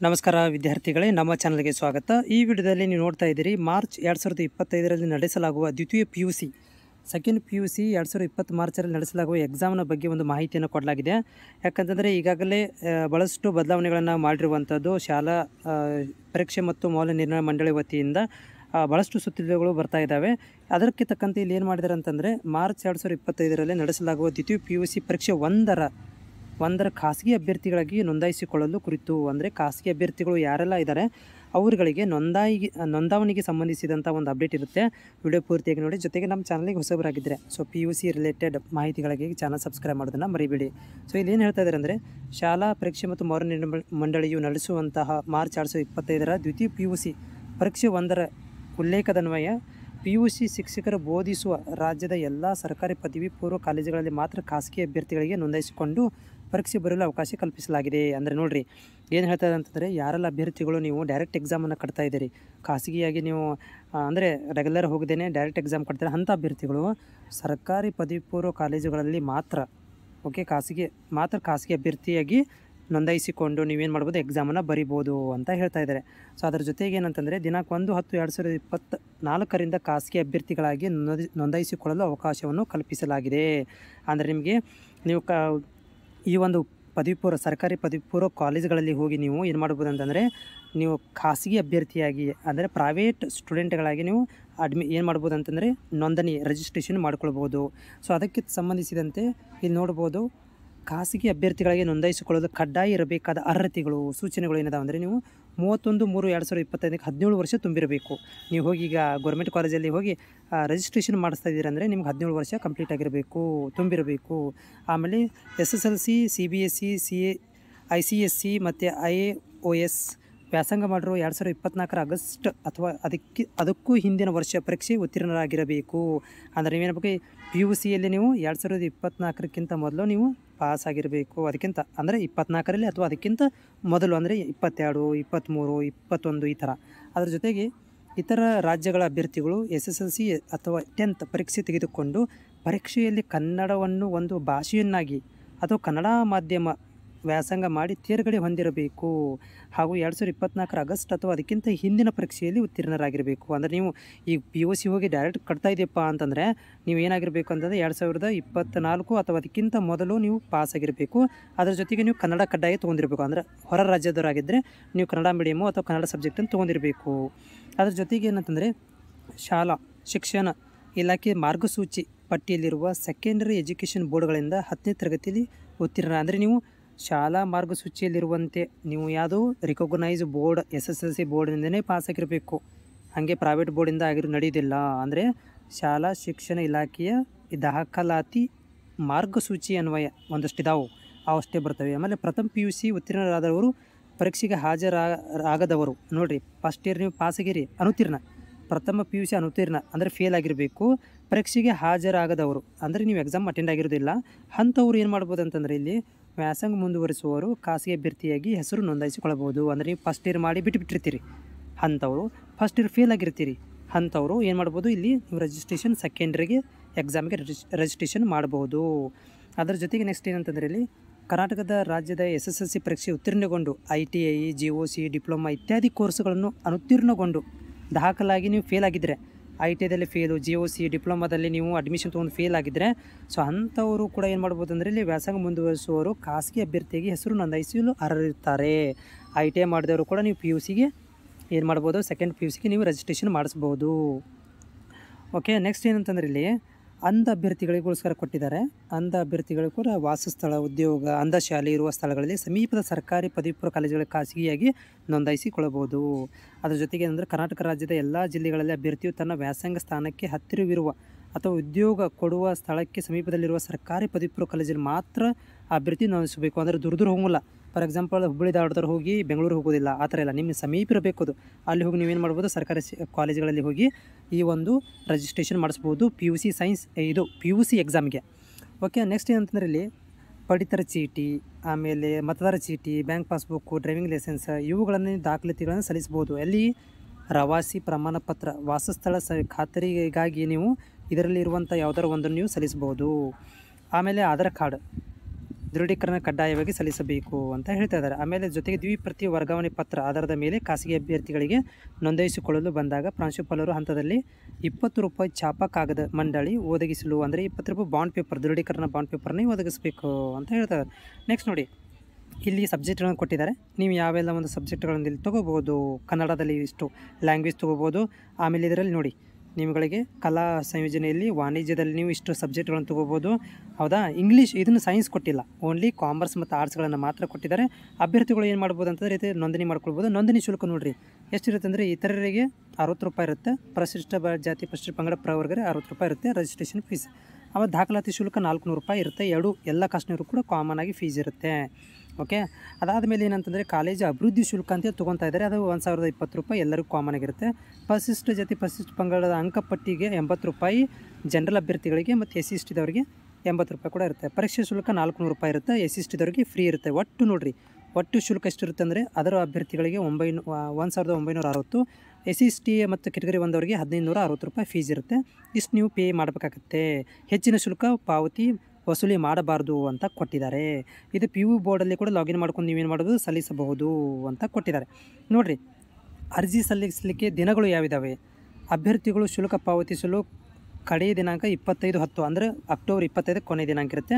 ನಮಸ್ಕಾರ ವಿದ್ಯಾರ್ಥಿಗಳೇ, ನಮ್ಮ ಚಾನಲ್ಗೆ ಸ್ವಾಗತ. ಈ ವಿಡಿಯೋದಲ್ಲಿ ನೀವು ನೋಡ್ತಾ ಇದ್ದೀರಿ ಮಾರ್ಚ್ 2025ರಲ್ಲಿ ನಡೆಸಲಾಗುವ ದ್ವಿತೀಯ PUC ಸೆಕೆಂಡ್ PUC 2020 ಮಾರ್ಚರಲ್ಲಿ ನಡೆಸಲಾಗುವ ಎಕ್ಸಾಮ್ನ ಬಗ್ಗೆ ಒಂದು ಮಾಹಿತಿಯನ್ನು ಕೊಡಲಾಗಿದೆ. ಯಾಕಂತಂದರೆ ಈಗಾಗಲೇ ಭಾಳಷ್ಟು ಬದಲಾವಣೆಗಳನ್ನು ಮಾಡಿರುವಂಥದ್ದು ಶಾಲಾ ಪರೀಕ್ಷೆ ಮತ್ತು ಮೌಲ್ಯನಿರ್ಣಯ ಮಂಡಳಿ ವತಿಯಿಂದ ಭಾಳಷ್ಟು ಸುತ್ತೋಲೆಗಳು ಬರ್ತಾ ಇದ್ದಾವೆ. ಅದಕ್ಕೆ ತಕ್ಕಂತೆ ಇಲ್ಲಿ ಏನು ಮಾಡಿದ್ದಾರೆ ಅಂತಂದರೆ ಮಾರ್ಚ್ 2025ರಲ್ಲಿ ನಡೆಸಲಾಗುವ ದ್ವಿತೀಯ PUC ಪರೀಕ್ಷೆ ಒಂದರ ಖಾಸಗಿ ಅಭ್ಯರ್ಥಿಗಳಿಗೆ ನೋಂದಾಯಿಸಿಕೊಳ್ಳಲು ಕುರಿತು, ಅಂದರೆ ಖಾಸಗಿ ಅಭ್ಯರ್ಥಿಗಳು ಯಾರೆಲ್ಲ ಇದ್ದಾರೆ ಅವರುಗಳಿಗೆ ನೋಂದಾವಣಿಗೆ ಸಂಬಂಧಿಸಿದಂಥ ಒಂದು ಅಪ್ಡೇಟ್ ಇರುತ್ತೆ. ವಿಡಿಯೋ ಪೂರ್ತಿಯಾಗಿ ನೋಡಿ. ಜೊತೆಗೆ ನಮ್ಮ ಚಾನಲ್ಗೆ ಹೊಸಬರಾಗಿದ್ದರೆ PUC ರಿಲೇಟೆಡ್ ಮಾಹಿತಿಗಳಿಗೆ ಚಾನಲ್ ಸಬ್ಸ್ಕ್ರೈಬ್ ಮಾಡೋದನ್ನು ಮರಿಬೇಡಿ. ಇಲ್ಲಿ ಏನು ಹೇಳ್ತಾ ಇದ್ದಾರೆ ಅಂದರೆ, ಶಾಲಾ ಪರೀಕ್ಷೆ ಮತ್ತು ಮೌಲ್ಯನಿರ್ಣಯ ಮಂಡಳಿಯು ನಡೆಸುವಂತಹ ಮಾರ್ಚ್ 2025ರ ದ್ವಿತೀಯ PUC ಪರೀಕ್ಷೆ 1ರ ಉಲ್ಲೇಖದನ್ವಯ PUC ಶಿಕ್ಷಕರು ಬೋಧಿಸುವ ರಾಜ್ಯದ ಎಲ್ಲ ಸರ್ಕಾರಿ ಪದವಿ ಪೂರ್ವ ಕಾಲೇಜುಗಳಲ್ಲಿ ಮಾತ್ರ ಖಾಸಗಿ ಅಭ್ಯರ್ಥಿಗಳಿಗೆ ನೋಂದಾಯಿಸಿಕೊಂಡು ಪರೀಕ್ಷೆ ಬರಲು ಅವಕಾಶ ಕಲ್ಪಿಸಲಾಗಿದೆ. ಅಂದರೆ ನೋಡಿರಿ ಏನು ಹೇಳ್ತಾರೆ ಅಂತಂದರೆ, ಯಾರೆಲ್ಲ ಅಭ್ಯರ್ಥಿಗಳು ನೀವು ಡೈರೆಕ್ಟ್ ಎಕ್ಸಾಮನ್ನು ಕಟ್ತಾ ಇದ್ದೀರಿ, ಖಾಸಗಿಯಾಗಿ ನೀವು ಅಂದರೆ ರೆಗ್ಯುಲರ್ ಹೋಗದೇನೆ ಡೈರೆಕ್ಟ್ ಎಕ್ಸಾಮ್ ಕಟ್ತಾರೆ, ಅಂಥ ಅಭ್ಯರ್ಥಿಗಳು ಸರ್ಕಾರಿ ಪದವಿ ಪೂರ್ವ ಕಾಲೇಜುಗಳಲ್ಲಿ ಮಾತ್ರ ಖಾಸಗಿ ಅಭ್ಯರ್ಥಿಯಾಗಿ ನೋಂದಾಯಿಸಿಕೊಂಡು ನೀವೇನು ಮಾಡ್ಬೋದು, ಎಕ್ಸಾಮನ್ನು ಬರಿಬೋದು ಅಂತ ಹೇಳ್ತಾ ಇದ್ದಾರೆ. ಅದರ ಜೊತೆಗೆ ಏನಂತಂದರೆ, ದಿನಾಂಕ 1/10/2024ರಿಂದ ಖಾಸಗಿ ಅಭ್ಯರ್ಥಿಗಳಾಗಿ ನೋಂದಾಯಿಸಿಕೊಳ್ಳಲು ಅವಕಾಶವನ್ನು ಕಲ್ಪಿಸಲಾಗಿದೆ. ಅಂದರೆ ನಿಮಗೆ ನೀವು ಈ ಒಂದು ಸರ್ಕಾರಿ ಪದವಿ ಪೂರ್ವ ಕಾಲೇಜುಗಳಲ್ಲಿ ಹೋಗಿ ನೀವು ಏನು ಮಾಡ್ಬೋದು ಅಂತಂದರೆ, ನೀವು ಖಾಸಗಿ ಅಭ್ಯರ್ಥಿಯಾಗಿ ಅಂದರೆ ಪ್ರೈವೇಟ್ ಸ್ಟೂಡೆಂಟ್ಗಳಾಗಿ ನೀವು ಏನು ಮಾಡ್ಬೋದು ಅಂತಂದರೆ ನೋಂದಣಿ ರಿಜಿಸ್ಟ್ರೇಷನ್ ಮಾಡ್ಕೊಳ್ಬೋದು. ಅದಕ್ಕೆ ಸಂಬಂಧಿಸಿದಂತೆ ಇಲ್ಲಿ ನೋಡ್ಬೋದು, ಖಾಸಗಿ ಅಭ್ಯರ್ಥಿಗಳಿಗೆ ನೋಂದಾಯಿಸಿಕೊಳ್ಳಲು ಕಡ್ಡಾಯ ಇರಬೇಕಾದ ಅರ್ಹತೆಗಳು, ಸೂಚನೆಗಳು ಏನಿದಾವೆ ಅಂದರೆ, ನೀವು 31/3/2025ಕ್ಕೆ 17 ವರ್ಷ ತುಂಬಿರಬೇಕು. ನೀವು ಹೋಗಿ ಈಗ ಗೌರ್ಮೆಂಟ್ ಕಾಲೇಜಲ್ಲಿ ಹೋಗಿ ರಿಜಿಸ್ಟ್ರೇಷನ್ ಮಾಡಿಸ್ತಾ ಇದ್ದೀರ ಅಂದರೆ ನಿಮ್ಗೆ 17 ವರ್ಷ ಕಂಪ್ಲೀಟ್ ಆಗಿರಬೇಕು, ತುಂಬಿರಬೇಕು. ಆಮೇಲೆ SSLC, CBSE, ICSE ಮತ್ತು IAOS ವ್ಯಾಸಂಗ ಮಾಡಿರೋ 2024 ಆಗಸ್ಟ್ ಅಥವಾ ಅದಕ್ಕೂ ಹಿಂದಿನ ವರ್ಷ ಪರೀಕ್ಷೆ ಉತ್ತೀರ್ಣರಾಗಿರಬೇಕು. ಅಂದರೆ ನೀವೇನಬೇಕು, PUCಯಲ್ಲಿ ನೀವು 2024ಕ್ಕಿಂತ ಮೊದಲು ನೀವು ಪಾಸ್ ಆಗಿರಬೇಕು. ಅದಕ್ಕಿಂತ ಅಂದರೆ 24ರಲ್ಲಿ ಅಥವಾ ಅದಕ್ಕಿಂತ ಮೊದಲು ಅಂದರೆ 22, 23, 21 ಈ ಥರ. ಅದರ ಜೊತೆಗೆ ಇತರ ರಾಜ್ಯಗಳ ಅಭ್ಯರ್ಥಿಗಳು SSLC ಅಥವಾ 10th ಪರೀಕ್ಷೆ ತೆಗೆದುಕೊಂಡು ಪರೀಕ್ಷೆಯಲ್ಲಿ ಕನ್ನಡವನ್ನು ಒಂದು ಭಾಷೆಯನ್ನಾಗಿ ಅಥವಾ ಕನ್ನಡ ಮಾಧ್ಯಮ ವ್ಯಾಸಂಗ ಮಾಡಿ ತೇರ್ಗಡೆ ಹೊಂದಿರಬೇಕು. ಹಾಗೂ 2024 ಆಗಸ್ಟ್ ಅಥವಾ ಅದಕ್ಕಿಂತ ಹಿಂದಿನ ಪರೀಕ್ಷೆಯಲ್ಲಿ ಉತ್ತೀರ್ಣರಾಗಿರಬೇಕು. ಅಂದರೆ ನೀವು ಈ PUC ಹೋಗಿ ಡೈರೆಕ್ಟ್ ಕಟ್ತಾ ಇದೆಯಪ್ಪ ಅಂತಂದರೆ ನೀವು ಏನಾಗಿರಬೇಕು ಅಂತಂದರೆ 2024 ಅಥವಾ ಅದಕ್ಕಿಂತ ಮೊದಲು ನೀವು ಪಾಸ್ ಆಗಿರಬೇಕು. ಅದರ ಜೊತೆಗೆ ನೀವು ಕನ್ನಡ ಕಡ್ಡಾಯ ತೊಗೊಂಡಿರಬೇಕು. ಅಂದರೆ ಹೊರ ರಾಜ್ಯದವರಾಗಿದ್ದರೆ ನೀವು ಕನ್ನಡ ಮೀಡಿಯಮು ಅಥವಾ ಕನ್ನಡ ಸಬ್ಜೆಕ್ಟನ್ನು ತೊಗೊಂಡಿರಬೇಕು. ಅದರ ಜೊತೆಗೆ ಏನಂತಂದರೆ, ಶಾಲಾ ಶಿಕ್ಷಣ ಇಲಾಖೆ ಮಾರ್ಗಸೂಚಿ ಪಟ್ಟಿಯಲ್ಲಿರುವ ಸೆಕೆಂಡರಿ ಎಜುಕೇಷನ್ ಬೋರ್ಡ್ಗಳಿಂದ 10ನೇ ತರಗತಿಯಲ್ಲಿ ಉತ್ತೀರ್ಣ, ಅಂದರೆ ನೀವು ಶಾಲಾ ಮಾರ್ಗಸೂಚಿಯಲ್ಲಿರುವಂತೆ ನೀವು ಯಾವುದೋ ರಿಕಗ್ನೈಸ್ ಬೋರ್ಡ್ SSLC ಬೋರ್ಡಿನಿಂದನೇ ಪಾಸಾಗಿರಬೇಕು. ಹಾಗೆ ಪ್ರೈವೇಟ್ ಬೋರ್ಡಿಂದ ನಡೆಯೋದಿಲ್ಲ. ಅಂದರೆ ಶಾಲಾ ಶಿಕ್ಷಣ ಇಲಾಖೆಯ ದಾಖಲಾತಿ ಮಾರ್ಗಸೂಚಿ ಅನ್ವಯ ಒಂದಷ್ಟು ಇದಾವೆ, ಅವಷ್ಟೇ ಬರ್ತವೆ. ಆಮೇಲೆ ಪ್ರಥಮ PUC ಉತ್ತೀರ್ಣರಾದವರು ಪರೀಕ್ಷೆಗೆ ಹಾಜರಾಗದವರು, ನೋಡಿರಿ ಫಸ್ಟ್ ಇಯರ್ ನೀವು ಪಾಸಾಗಿರಿ ಅನುತ್ತೀರ್ಣ, ಪ್ರಥಮ PUC ಅನುತ್ತೀರ್ಣ ಅಂದರೆ ಫೇಲ್ ಆಗಿರಬೇಕು. ಪರೀಕ್ಷೆಗೆ ಹಾಜರಾಗದವರು ಅಂದರೆ ನೀವು ಎಕ್ಸಾಮ್ ಅಟೆಂಡ್ ಆಗಿರೋದಿಲ್ಲ, ಅಂಥವ್ರು ಏನು ಮಾಡ್ಬೋದು ಅಂತಂದರೆ, ಇಲ್ಲಿ ವ್ಯಾಸಂಗ ಮುಂದುವರಿಸುವವರು ಖಾಸಗಿ ಅಭ್ಯರ್ಥಿಯಾಗಿ ಹೆಸರು ನೋಂದಾಯಿಸಿಕೊಳ್ಳಬಹುದು. ಅಂದರೆ ನೀವು ಫಸ್ಟ್ ಇಯರ್ ಮಾಡಿ ಬಿಟ್ಟಿರ್ತೀರಿ, ಅಂಥವರು ಫಸ್ಟ್ ಇಯರ್ ಫೇಲ್ ಆಗಿರ್ತೀರಿ, ಅಂಥವರು ಏನು ಮಾಡ್ಬೋದು, ಇಲ್ಲಿ ನೀವು ರಿಜಿಸ್ಟ್ರೇಷನ್ ಸೆಕೆಂಡ್ರಿಗೆ ಎಕ್ಸಾಮಿಗೆ ರಿಜಿಸ್ಟ್ರೇಷನ್ ಮಾಡ್ಬೋದು. ಅದರ ಜೊತೆಗೆ ನೆಕ್ಸ್ಟ್ ಏನಂತಂದರೆ, ಇಲ್ಲಿ ಕರ್ನಾಟಕದ ರಾಜ್ಯದ SSLC ಪರೀಕ್ಷೆ ಉತ್ತೀರ್ಣಗೊಂಡು ITI, GOC, ಡಿಪ್ಲೊಮಾ ಇತ್ಯಾದಿ ಕೋರ್ಸ್ಗಳನ್ನು ಅನುತ್ತೀರ್ಣಗೊಂಡು ದಾಖಲಾಗಿ ನೀವು ಫೇಲ್ ಆಗಿದ್ದರೆ, ITIದಲ್ಲಿ ಫೇಲು, GOC, ಡಿಪ್ಲೊಮಾದಲ್ಲಿ ನೀವು ಅಡ್ಮಿಷನ್ ತೊಗೊಂಡು ಫೇಲ್ ಆಗಿದ್ದರೆ, ಅಂಥವರು ಕೂಡ ಏನು ಮಾಡ್ಬೋದು ಅಂದರೆ, ಇಲ್ಲಿ ವ್ಯಾಸಂಗ ಮುಂದುವರಿಸುವವರು ಖಾಸಗಿ ಅಭ್ಯರ್ಥಿಯಾಗಿ ಹೆಸರು ನೋಂದಾಯಿಸಲು ಅರ್ಹರಿರ್ತಾರೆ. ITI ಮಾಡಿದವರು ಕೂಡ ನೀವು PUCಗೆ ಏನು ಮಾಡ್ಬೋದು, ಸೆಕೆಂಡ್ PUCಗೆ ನೀವು ರಿಜಿಸ್ಟ್ರೇಷನ್ ಮಾಡಿಸ್ಬೋದು. ಓಕೆ, ನೆಕ್ಸ್ಟ್ ಏನಂತಂದರೆ, ಇಲ್ಲಿ ಅಂಧ ಅಭ್ಯರ್ಥಿಗಳಿಗೋಸ್ಕರ ಕೊಟ್ಟಿದ್ದಾರೆ. ಅಂಧ ಅಭ್ಯರ್ಥಿಗಳು ಕೂಡ ವಾಸಸ್ಥಳ, ಉದ್ಯೋಗ, ಅಂಧ ಶಾಲೆ ಇರುವ ಸ್ಥಳಗಳಲ್ಲಿ ಸಮೀಪದ ಸರ್ಕಾರಿ ಪದವಿ ಪೂರ್ವ ಕಾಲೇಜುಗಳ ಖಾಸಗಿಯಾಗಿ ನೋಂದಾಯಿಸಿಕೊಳ್ಳಬಹುದು. ಅದರ ಜೊತೆಗೆ ಏನಂದರೆ, ಕರ್ನಾಟಕ ರಾಜ್ಯದ ಎಲ್ಲ ಜಿಲ್ಲೆಗಳಲ್ಲಿ ಅಭ್ಯರ್ಥಿಯು ತನ್ನ ವ್ಯಾಸಂಗ ಸ್ಥಾನಕ್ಕೆ ಹತ್ತಿರವಿರುವ ಅಥವಾ ಉದ್ಯೋಗ ಕೊಡುವ ಸ್ಥಳಕ್ಕೆ ಸಮೀಪದಲ್ಲಿರುವ ಸರ್ಕಾರಿ ಪದವಿ ಪೂರ್ವ ಕಾಲೇಜಲ್ಲಿ ಮಾತ್ರ ಅಭ್ಯರ್ಥಿ ನೋಂದಾಯಿಸಬೇಕು. ಅಂದರೆ ದೂರ ಹೋಗಲ್ಲ. ಫಾರ್ ಎಕ್ಸಾಂಪಲ್ ಹುಬ್ಬಳ್ಳಿ ಧಾರವಾಡದವ್ರು ಹೋಗಿ ಬೆಂಗಳೂರು ಹೋಗೋದಿಲ್ಲ, ಆ ಥರ ಇಲ್ಲ, ನಿಮ್ಮ ಸಮೀಪ ಇರಬೇಕು. ಅದು ಅಲ್ಲಿ ಹೋಗಿ ನೀವೇನು ಮಾಡ್ಬೋದು, ಸರ್ಕಾರಿ ಕಾಲೇಜುಗಳಲ್ಲಿ ಹೋಗಿ ಈ ಒಂದು ರಿಜಿಸ್ಟ್ರೇಷನ್ ಮಾಡಿಸ್ಬೋದು PUC ಸೈನ್ಸ್ PUC ಎಕ್ಸಾಮ್ಗೆ. ಓಕೆ, ನೆಕ್ಸ್ಟ್ ಏನಂತಂದರೆ, ಇಲ್ಲಿ ಪಡಿತರ ಚೀಟಿ, ಆಮೇಲೆ ಮತದಾರ ಚೀಟಿ, ಬ್ಯಾಂಕ್ ಪಾಸ್ಬುಕ್ಕು, ಡ್ರೈವಿಂಗ್ ಲೈಸೆನ್ಸ್ ಇವುಗಳನ್ನು ದಾಖಲಾತಿಗಳನ್ನು ಸಲ್ಲಿಸ್ಬೋದು. ಅಲ್ಲಿ ಪ್ರವಾಸಿ ಪ್ರಮಾಣ ಪತ್ರ, ವಾಸಸ್ಥಳ ಖಾತರಿಗಾಗಿ ನೀವು ಇದರಲ್ಲಿ ಇರುವಂಥ ಯಾವುದಾದ್ರು ಒಂದನ್ನು ನೀವು ಸಲ್ಲಿಸ್ಬೋದು. ಆಮೇಲೆ ಆಧಾರ್ ಕಾರ್ಡ್, ದೃಢೀಕರಣ ಕಡ್ಡಾಯವಾಗಿ ಸಲ್ಲಿಸಬೇಕು ಅಂತ ಹೇಳ್ತಾ ಇದ್ದಾರೆ. ಆಮೇಲೆ ಜೊತೆಗೆ ದ್ವಿಪ್ರತಿ ವರ್ಗಾವಣೆ ಪತ್ರ ಆಧಾರದ ಮೇಲೆ ಖಾಸಗಿ ಅಭ್ಯರ್ಥಿಗಳಿಗೆ ನೋಂದಾಯಿಸಿಕೊಳ್ಳಲು ಬಂದಾಗ ಪ್ರಾಂಶುಪಾಲರು ಹಂತದಲ್ಲಿ 20 ರೂಪಾಯಿ ಛಾಪಾ ಕಾಗದ ಮಂಡಳಿ ಒದಗಿಸಲು, ಅಂದರೆ 20 ರೂಪಾಯಿ ಬಾಂಡ್ ಪೇಪರ್, ದೃಢೀಕರಣ ಬಾಂಡ್ ಪೇಪರ್ನೇ ಒದಗಿಸಬೇಕು ಅಂತ ಹೇಳ್ತಾ ಇದ್ದಾರೆ. ನೆಕ್ಸ್ಟ್ ನೋಡಿ, ಇಲ್ಲಿ ಸಬ್ಜೆಕ್ಟ್ಗಳನ್ನು ಕೊಟ್ಟಿದ್ದಾರೆ. ನೀವು ಯಾವೆಲ್ಲ ಒಂದು ಸಬ್ಜೆಕ್ಟ್ಗಳನ್ನು ಇಲ್ಲಿ ತೊಗೋಬೋದು. ಕನ್ನಡದಲ್ಲಿ ಇಷ್ಟು ಲ್ಯಾಂಗ್ವೇಜ್ ತೊಗೋಬೋದು. ಆಮೇಲೆ ಇದರಲ್ಲಿ ನೋಡಿ ನಿಮಗೆ ಕಲಾ ಸಂಯೋಜನೆಯಲ್ಲಿ ವಾಣಿಜ್ಯದಲ್ಲಿ ನೀವು ಇಷ್ಟು ಸಬ್ಜೆಕ್ಟ್ಗಳನ್ನು ತೊಗೋಬೋದು. ಹೌದಾ, ಇಂಗ್ಲೀಷ್ ಇದನ್ನು ಸೈನ್ಸ್ ಕೊಟ್ಟಿಲ್ಲ, ಓನ್ಲಿ ಕಾಮರ್ಸ್ ಮತ್ತು ಆರ್ಟ್ಸ್ಗಳನ್ನು ಮಾತ್ರ ಕೊಟ್ಟಿದ್ದಾರೆ. ಅಭ್ಯರ್ಥಿಗಳು ಏನು ಮಾಡ್ಬೋದು ಅಂತಂದರೆ ಇದು ನೋಂದಣಿ ಮಾಡ್ಕೊಳ್ಬೋದು. ನೋಂದಣಿ ಶುಲ್ಕ ನೋಡಿರಿ ಎಷ್ಟಿರುತ್ತೆ ಅಂದರೆ ಇತರರಿಗೆ 60 ರೂಪಾಯಿ ಇರುತ್ತೆ, ಪರಿಶಿಷ್ಟ ಜಾತಿ ಪರಿಶಿಷ್ಟ ಪಂಗಡ ಪ್ರವರ್ಗರಿಗೆ 60 ರೂಪಾಯಿ ಇರುತ್ತೆ ರಿಜಿಸ್ಟ್ರೇಷನ್ ಫೀಸ್. ಆಮೇಲೆ ದಾಖಲಾತಿ ಶುಲ್ಕ 400 ರೂಪಾಯಿ ಇರುತ್ತೆ. ಎಲ್ಲ ಕಾಸ್ಟ್ನವರು ಕೂಡ ಕಾಮನ್ ಆಗಿ ಫೀಸ್ ಇರುತ್ತೆ. ಓಕೆ, ಅದಾದಮೇಲೆ ಏನಂತಂದರೆ ಕಾಲೇಜು ಅಭಿವೃದ್ಧಿ ಶುಲ್ಕ ಅಂತ ತೊಗೊತಾ ಇದ್ದಾರೆ. ಅದು 1020 ರೂಪಾಯಿ ಎಲ್ಲರಿಗೂ ಕಾಮನ್ ಆಗಿರುತ್ತೆ. ಪರಿಶಿಷ್ಟ ಜಾತಿ ಪರಿಶಿಷ್ಟ ಪಂಗಡದ ಅಂಕಪಟ್ಟಿಗೆ 80 ರೂಪಾಯಿ, ಜನರಲ್ ಅಭ್ಯರ್ಥಿಗಳಿಗೆ ಮತ್ತು SC/ST ದವರಿಗೆ 80 ರೂಪಾಯಿ ಕೂಡ ಇರುತ್ತೆ. ಪರೀಕ್ಷೆ ಶುಲ್ಕ 400 ರೂಪಾಯಿ ಇರುತ್ತೆ. SC/ST ದವರಿಗೆ ಫ್ರೀ ಇರುತ್ತೆ. ಒಟ್ಟು ನೋಡಿರಿ, ಒಟ್ಟು ಶುಲ್ಕ ಎಷ್ಟಿರುತ್ತೆ ಅಂದರೆ ಅದರ ಅಭ್ಯರ್ಥಿಗಳಿಗೆ 1960, SC/ST ಮತ್ತು ಕೆಟಗರಿ 1 ಅವರಿಗೆ 1560 ರೂಪಾಯಿ ಫೀಸ್ ಇರುತ್ತೆ. ಇಷ್ಟು ನೀವು ಪೇ ಮಾಡಬೇಕಾಗತ್ತೆ. ಹೆಚ್ಚಿನ ಶುಲ್ಕ ವಸೂಲಿ ಮಾಡಬಾರ್ದು ಅಂತ ಕೊಟ್ಟಿದ್ದಾರೆ. ಇದು PU ಬೋರ್ಡಲ್ಲಿ ಕೂಡ ಲಾಗಿನ್ ಮಾಡ್ಕೊಂಡು ನೀವೇನು ಮಾಡ್ಬೋದು, ಸಲ್ಲಿಸಬಹುದು ಅಂತ ಕೊಟ್ಟಿದ್ದಾರೆ. ನೋಡಿರಿ, ಅರ್ಜಿ ಸಲ್ಲಿಸಲಿಕ್ಕೆ ದಿನಗಳು ಯಾವಿದ್ದಾವೆ. ಅಭ್ಯರ್ಥಿಗಳು ಶುಲ್ಕ ಪಾವತಿಸಲು ಕಡೆಯ ದಿನಾಂಕ 25/10 ಅಂದರೆ ಅಕ್ಟೋಬರ್ 25 ಕೊನೆ ದಿನಾಂಕ ಇರುತ್ತೆ.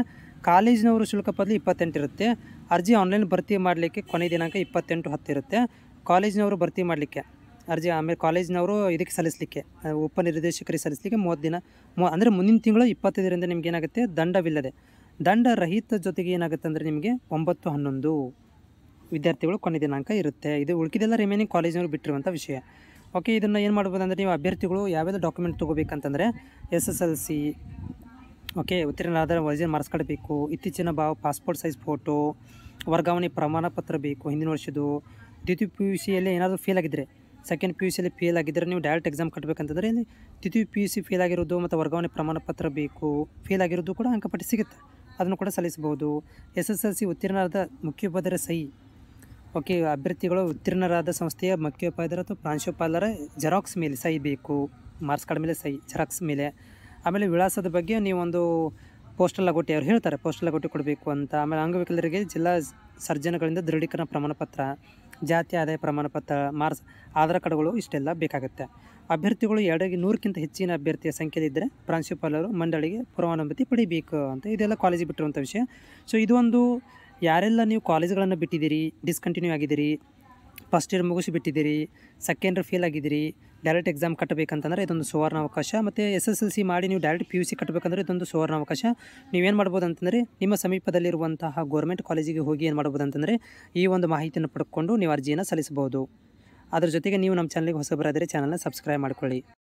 ಕಾಲೇಜಿನವರು ಶುಲ್ಕ ಬದಲು 28 ಇರುತ್ತೆ. ಅರ್ಜಿ ಆನ್ಲೈನ್ ಭರ್ತಿ ಮಾಡಲಿಕ್ಕೆ ಕೊನೆ ದಿನಾಂಕ 28/10 ಇರುತ್ತೆ. ಕಾಲೇಜಿನವರು ಭರ್ತಿ ಮಾಡಲಿಕ್ಕೆ ಅರ್ಜಿ, ಆಮೇಲೆ ಕಾಲೇಜಿನವರು ಇದಕ್ಕೆ ಸಲ್ಲಿಸಲಿಕ್ಕೆ ಉಪನಿರ್ದೇಶಕರಿಗೆ ಸಲ್ಲಿಸಲಿಕ್ಕೆ 30 ದಿನ, ಅಂದರೆ ಮುಂದಿನ ತಿಂಗಳು 25ರಿಂದ ನಿಮ್ಗೆ ಏನಾಗುತ್ತೆ, ದಂಡವಿಲ್ಲದೆ ದಂಡ ರಹಿತ ಜೊತೆಗೆ ಏನಾಗುತ್ತೆ ಅಂದರೆ ನಿಮಗೆ 9/11 ವಿದ್ಯಾರ್ಥಿಗಳು ಕೊನೆ ದಿನಾಂಕ ಇರುತ್ತೆ. ಇದು ಉಳಿದಿದ್ದೆಲ್ಲ ರಿಮೈನಿಂಗ್ ಕಾಲೇಜಿನವರು ಬಿಟ್ಟಿರುವಂಥ ವಿಷಯ. ಓಕೆ, ಇದನ್ನು ಏನು ಮಾಡ್ಬೋದು ಅಂದರೆ ನೀವು ಅಭ್ಯರ್ಥಿಗಳು ಯಾವ್ಯಾವ ಡಾಕ್ಯುಮೆಂಟ್ ತೊಗೋಬೇಕಂತಂದರೆ SSLC, ಓಕೆ, ಉತ್ತೀರ್ಣರಾದ ಒರಿಜಿನಲ್ ಮಾರ್ಕ್ಸ್ ಕಾರ್ಡ್ ಬೇಕು, ಇತ್ತೀಚಿನ ಪಾಸ್ಪೋರ್ಟ್ ಸೈಜ್ ಫೋಟೋ, ವರ್ಗಾವಣೆ ಪ್ರಮಾಣ ಪತ್ರ ಬೇಕು ಹಿಂದಿನ ವರ್ಷದ್ದು. ದ್ವಿತೀಯ PUCಯಲ್ಲಿ ಏನಾದರೂ ಫೇಲ್ ಆಗಿದ್ದರೆ, ಸೆಕೆಂಡ್ PUCಯಲ್ಲಿ ಫೇಲ್ ಆಗಿದ್ದರೆ ನೀವು ಡೈರೆಕ್ಟ್ ಎಕ್ಸಾಮ್ ಕಟ್ಟಬೇಕಂತಂದರೆ ಇಲ್ಲಿ ದ್ವಿತೀಯ PUC ಫೇಲ್ ಆಗಿರೋದು ಮತ್ತು ವರ್ಗಾವಣೆ ಪ್ರಮಾಣ ಪತ್ರ ಬೇಕು. ಫೇಲ್ ಆಗಿರೋದು ಕೂಡ ಅಂಕಪಟ್ಟಿ ಸಿಗುತ್ತೆ, ಅದನ್ನು ಕೂಡ ಸಲ್ಲಿಸಬಹುದು. SSLC ಉತ್ತೀರ್ಣರಾದ ಮುಖ್ಯೋಪಾಧ್ಯಾಯರ ಸಹಿ, ಓಕೆ, ಅಭ್ಯರ್ಥಿಗಳು ಉತ್ತೀರ್ಣರಾದ ಸಂಸ್ಥೆಯ ಮುಖ್ಯೋಪಾಧ್ಯಾಯರ ಅಥವಾ ಪ್ರಾಂಶುಪಾಲರ ಜೆರಾಕ್ಸ್ ಮೇಲೆ ಸಹಿ ಬೇಕು, ಮಾರ್ಕ್ಸ್ ಕಾರ್ಡ್ ಮೇಲೆ ಸಹಿ ಜೆರಾಕ್ಸ್ ಮೇಲೆ. ಆಮೇಲೆ ವಿಳಾಸದ ಬಗ್ಗೆ ನೀವೊಂದು ಪೋಸ್ಟಲ್ ಲಗೋಟಿ, ಅವ್ರು ಹೇಳ್ತಾರೆ ಪೋಸ್ಟಲ್ ಲಗೋಟಿ ಕೊಡಬೇಕು ಅಂತ. ಆಮೇಲೆ ಅಂಗವಿಕಲರಿಗೆ ಜಿಲ್ಲಾ ಸರ್ಜನ್ಗಳಿಂದ ದೃಢೀಕರಣ ಪ್ರಮಾಣ ಪತ್ರ, ಜಾತಿ ಆದಾಯ ಪ್ರಮಾಣ ಪತ್ರ, ಆಧಾರ್ ಕಾರ್ಡ್ಗಳು ಇಷ್ಟೆಲ್ಲ ಬೇಕಾಗುತ್ತೆ. ಅಭ್ಯರ್ಥಿಗಳು 100ಕ್ಕಿಂತ ಹೆಚ್ಚಿನ ಅಭ್ಯರ್ಥಿಯ ಸಂಖ್ಯೆಯಿದ್ದರೆ ಪ್ರಾಂಶುಪಾಲರು ಮಂಡಳಿಗೆ ಪೂರ್ವಾನುಮತಿ ಪಡಿಬೇಕು ಅಂತ. ಇದೆಲ್ಲ ಕಾಲೇಜಿಗೆ ಬಿಟ್ಟಿರುವಂಥ ವಿಷಯ. ಸೊ ಇದು ಒಂದು, ಯಾರೆಲ್ಲ ನೀವು ಕಾಲೇಜ್ಗಳನ್ನು ಬಿಟ್ಟಿದ್ದೀರಿ, ಡಿಸ್ಕಂಟಿನ್ಯೂ ಆಗಿದ್ದೀರಿ, ಫಸ್ಟ್ ಇಯರ್ ಮುಗಿಸಿಬಿಟ್ಟಿದ್ದೀರಿ, ಸೆಕೆಂಡ್ ಇಯರ್ ಫೇಲ್ ಆಗಿದ್ದೀರಿ, ಡೈರೆಕ್ಟ್ ಎಕ್ಸಾಮ್ ಕಟ್ಟಬೇಕಂತಂದರೆ ಇದೊಂದು ಸುವರ್ಣಾವಕಾಶ. ಮತ್ತು SSLC ಮಾಡಿ ನೀವು ಡೈರೆಕ್ಟ್ PUC ಕಟ್ಟಬೇಕಂದ್ರೆ ಇದೊಂದು ಸುವರ್ಣಾವಕಾಶ. ನೀವೇನು ಮಾಡ್ಬೋದು ಅಂತಂದರೆ ನಿಮ್ಮ ಸಮೀಪದಲ್ಲಿರುವಂತಹ ಗೌರ್ಮೆಂಟ್ ಕಾಲೇಜಿಗೆ ಹೋಗಿ ಏನು ಮಾಡ್ಬೋದು ಅಂತಂದರೆ ಈ ಒಂದು ಮಾಹಿತಿಯನ್ನು ಪಡ್ಕೊಂಡು ನೀವು ಅರ್ಜಿಯನ್ನು ಸಲ್ಲಿಸಬಹುದು. ಅದರ ಜೊತೆಗೆ ನೀವು ನಮ್ಮ ಚಾನಲ್ಗೆ ಹೊಸಬರಾದರೆ ಚಾನಲ್ನ ಸಬ್ಸ್ಕ್ರೈಬ್ ಮಾಡ್ಕೊಳ್ಳಿ.